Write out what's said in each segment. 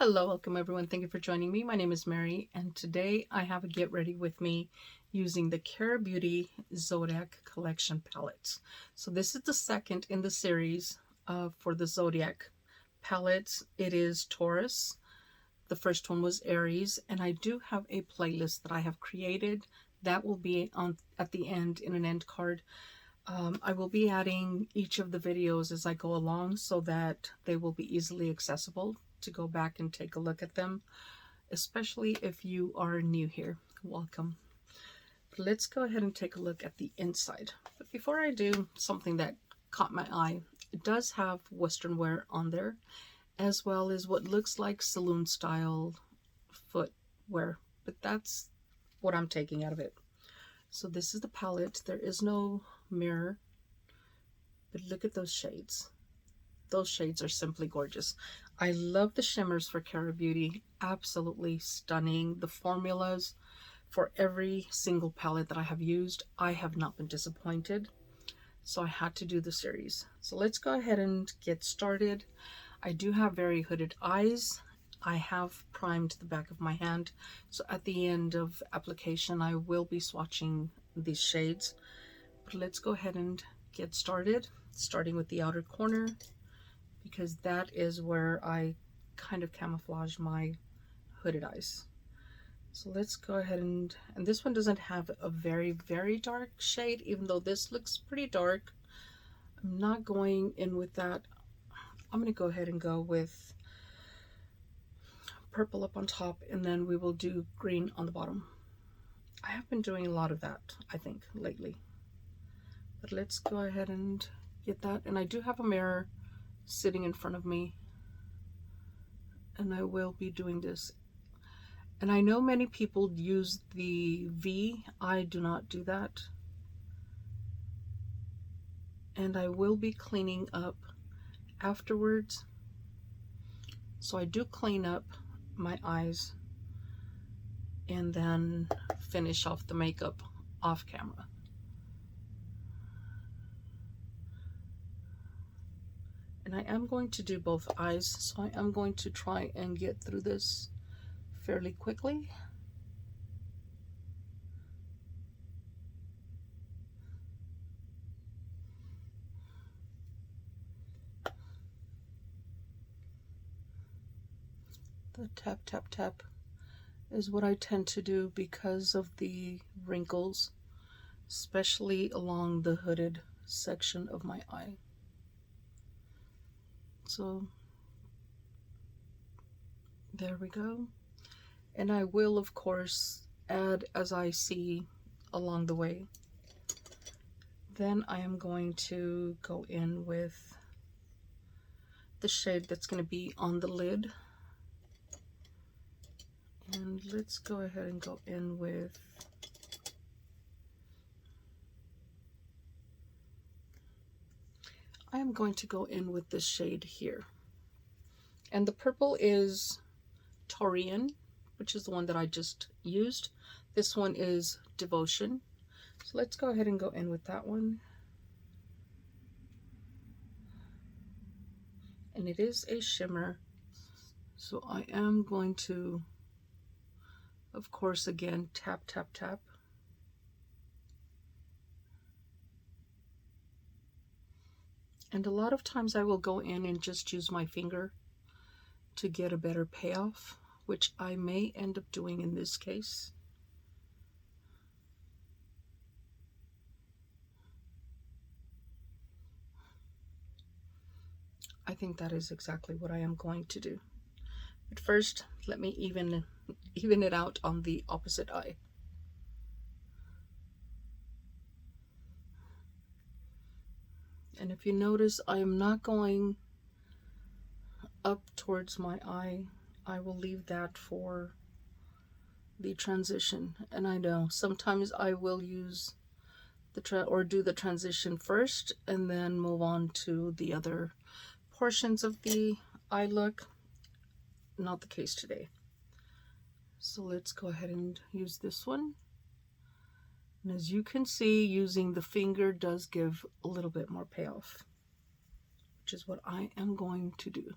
Hello, welcome everyone. Thank you for joining me. My name is Mary, and today I have a get ready with me using the Beauty Zodiac collection palettes. So this is the second in the series for the Zodiac palettes. It is Taurus. The first one was Aries, and I do have a playlist that I have created that will be on at the end in an end card. I will be adding each of the videos as I go along so that they will be easily accessible to go back and take a look at them, especially if you are new here. Welcome. But let's go ahead and take a look at the inside. But before I do, something that caught my eye. It does have Western wear on there, as well as what looks like saloon style footwear, but that's what I'm taking out of it. So this is the palette. There is no mirror, but look at those shades. Those shades are simply gorgeous. I love the shimmers for Beauty. Absolutely stunning. The formulas for every single palette that I have used, I have not been disappointed. So I had to do the series. So let's go ahead and get started. I do have very hooded eyes. I have primed the back of my hand. So at the end of application, I will be swatching these shades. But let's go ahead and get started, starting with the outer corner, because that is where I kind of camouflage my hooded eyes. So let's go ahead and this one doesn't have a very dark shade, even though this looks pretty dark. I'm not going in with that. I'm going to go ahead and go with purple up on top, and then we will do green on the bottom. I have been doing a lot of that, I think, lately. But let's go ahead and get that. And I do have a mirror sitting in front of me, and I will be doing this. And I know many people use the V. I do not do that. And I will be cleaning up afterwards. So I do clean up my eyes and then finish off the makeup off camera. And I am going to do both eyes, so I am going to try and get through this fairly quickly. The tap, tap, tap is what I tend to do because of the wrinkles, especially along the hooded section of my eye. So there we go. And I will, of course, add as I see along the way. Then I am going to go in with the shade that's going to be on the lid. And let's go ahead and go in with I am going to go in with this shade here. And the purple is Taurian, which is the one that I just used. This one is Devotion. So let's go ahead and go in with that one. And it is a shimmer. So I am going to, of course, again, tap, tap, tap. And a lot of times I will go in and just use my finger to get a better payoff, which I may end up doing in this case. I think that is exactly what I am going to do. But first, let me even it out on the opposite eye. And if you notice, I am not going up towards my eye. I will leave that for the transition. And I know sometimes I will use the do the transition first and then move on to the other portions of the eye look. Not the case today. So let's go ahead and use this one. And as you can see, using the finger does give a little bit more payoff, which is what I am going to do.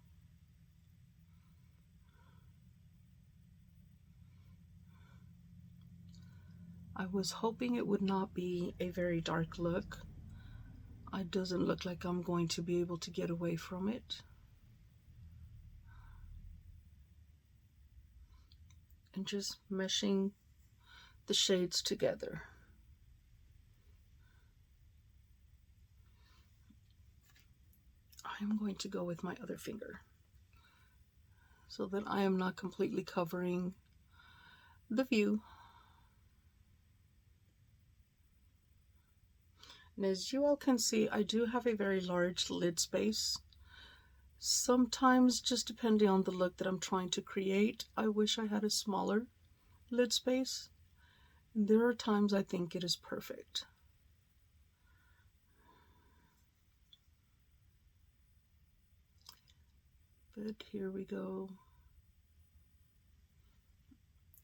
I was hoping it would not be a very dark look. It doesn't look like I'm going to be able to get away from it. And just meshing the shades together. I'm going to go with my other finger so that I am not completely covering the view. And as you all can see, I do have a very large lid space. Sometimes, just depending on the look that I'm trying to create, I wish I had a smaller lid space. And there are times I think it is perfect. But here we go.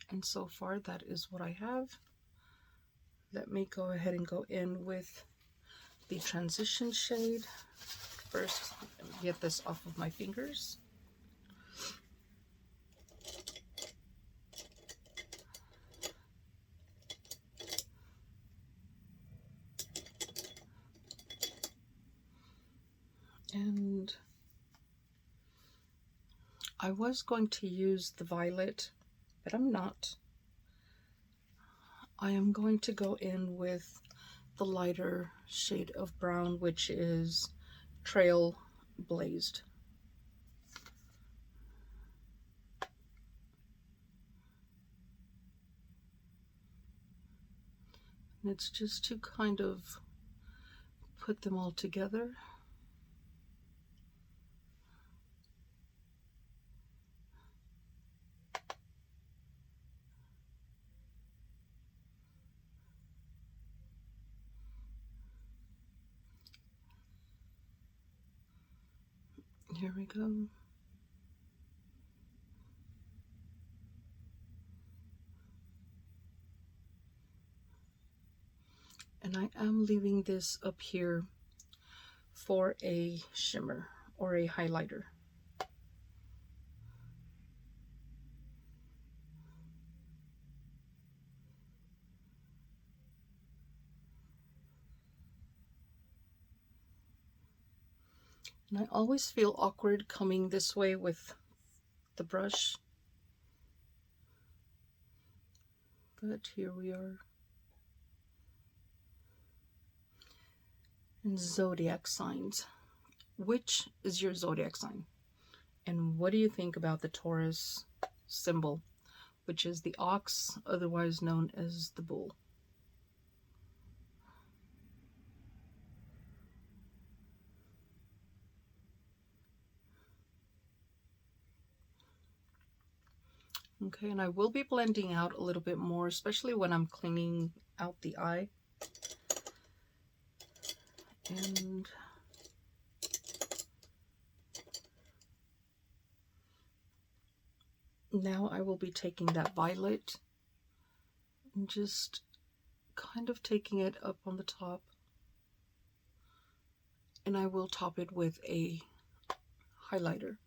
And so far, that is what I have. Let me go ahead and go in with the transition shade. First, let me get this off of my fingers. And I was going to use the violet, but I'm not. I am going to go in with the lighter shade of brown, which is Trail Blazed. And it's just to kind of put them all together. Here we go. And I am leaving this up here for a shimmer or a highlighter. And I always feel awkward coming this way with the brush. But here we are. And zodiac signs. Which is your zodiac sign? And what do you think about the Taurus symbol, which is the ox, otherwise known as the bull? Okay, and I will be blending out a little bit more, especially when I'm cleaning out the eye. And now I will be taking that violet and just kind of taking it up on the top. And I will top it with a highlighter.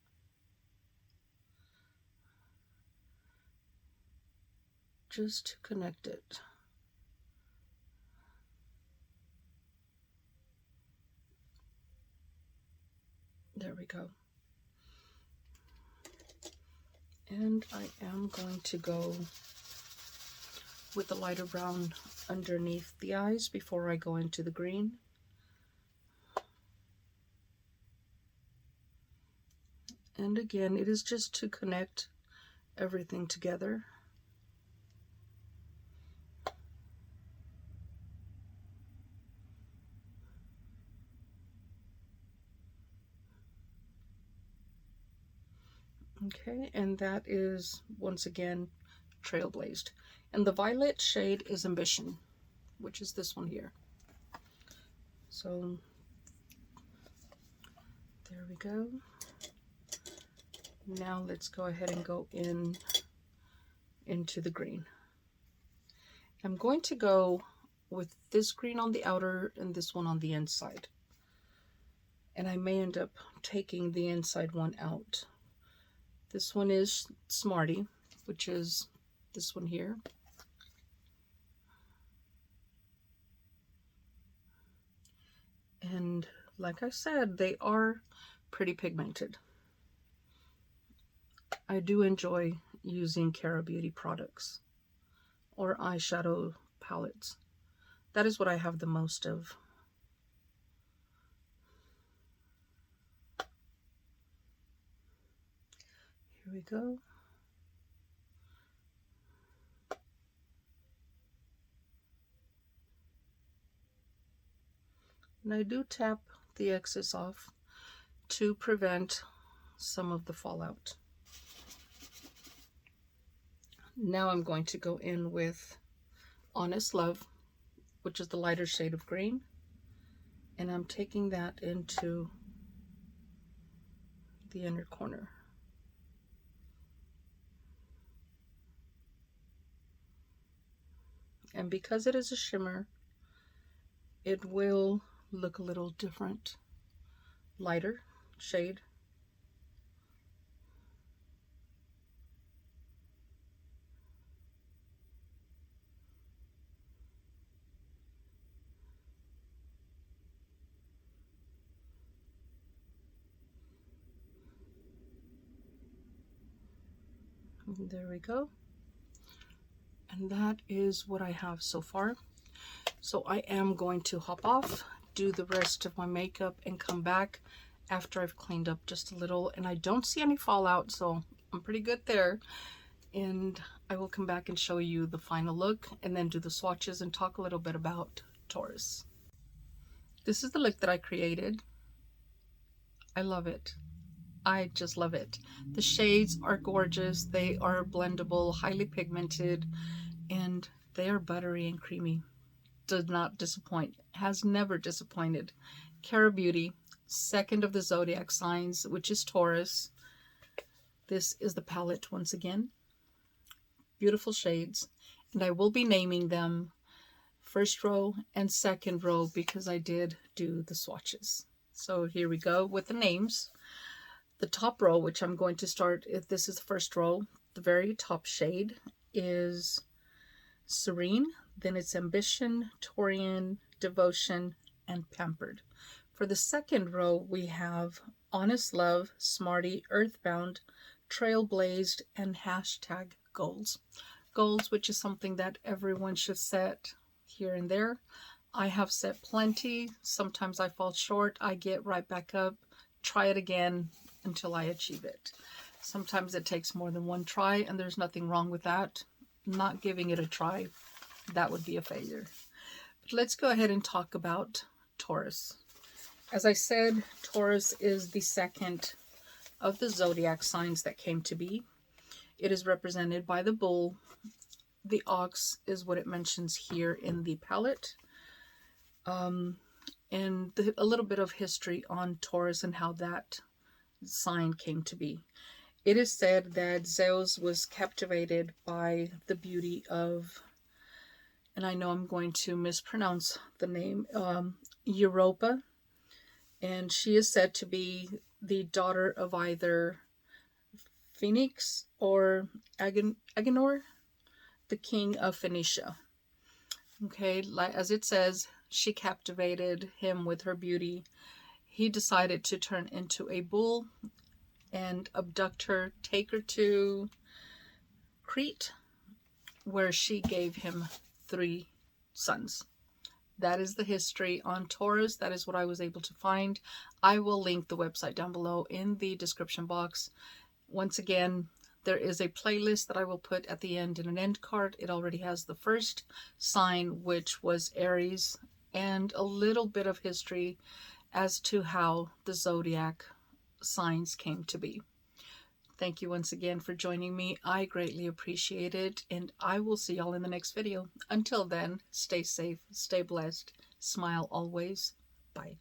Just to connect it. There we go. And I am going to go with the lighter brown underneath the eyes before I go into the green. And again, it is just to connect everything together. Okay, and that is, once again, Trailblazed. And the violet shade is Ambition, which is this one here. So, there we go. Now let's go ahead and go into the green. I'm going to go with this green on the outer and this one on the inside. And I may end up taking the inside one out. This one is Smarty, which is this one here. And like I said, they are pretty pigmented. I do enjoy using Cara Beauty products or eyeshadow palettes. That is what I have the most of. Here we go. And I do tap the excess off to prevent some of the fallout. Now I'm going to go in with Honest Love, which is the lighter shade of green, and I'm taking that into the inner corner. And because it is a shimmer, it will look a little different, lighter shade. There we go. And that is what I have so far. So I am going to hop off, do the rest of my makeup, and come back after I've cleaned up just a little. And I don't see any fallout, so I'm pretty good there. And I will come back and show you the final look, and then do the swatches and talk a little bit about Taurus. This is the look that I created. I love it. I just love it. The shades are gorgeous. They are blendable, highly pigmented, and they are buttery and creamy. Does not disappoint. Has never disappointed. Cara Beauty, second of the Zodiac signs, which is Taurus. This is the palette once again. Beautiful shades. And I will be naming them first row and second row because I did do the swatches. So here we go with the names. The top row, which I'm going to start, if this is the first row, the very top shade is Serene, then it's Ambition, Taurian, Devotion, and Pampered. For the second row, we have Honest Love, Smarty, Earthbound, Trailblazed, and Hashtag Goals. Goals, which is something that everyone should set here and there. I have set plenty. Sometimes I fall short. I get right back up, try it again until I achieve it. Sometimes it takes more than one try, and there's nothing wrong with that. Not giving it a try, that would be a failure. But let's go ahead and talk about Taurus. As I said, Taurus is the second of the Zodiac signs that came to be. It is represented by the bull. The ox is what it mentions here in the palette. And a little bit of history on Taurus and how that sign came to be. It is said that Zeus was captivated by the beauty of, and I know I'm going to mispronounce the name, Europa, and she is said to be the daughter of either Phoenix or Agenor, the king of Phoenicia. Okay, like as it says, she captivated him with her beauty. He decided to turn into a bull and abduct her, take her to Crete, where she gave him 3 sons. That is the history on Taurus. That is what I was able to find. I will link the website down below in the description box. Once again, there is a playlist that I will put at the end in an end card. It already has the first sign, which was Aries, and a little bit of history as to how the Zodiac signs came to be. Thank you once again for joining me. I greatly appreciate it, and I will see y'all in the next video. Until then, stay safe, stay blessed, smile always. Bye.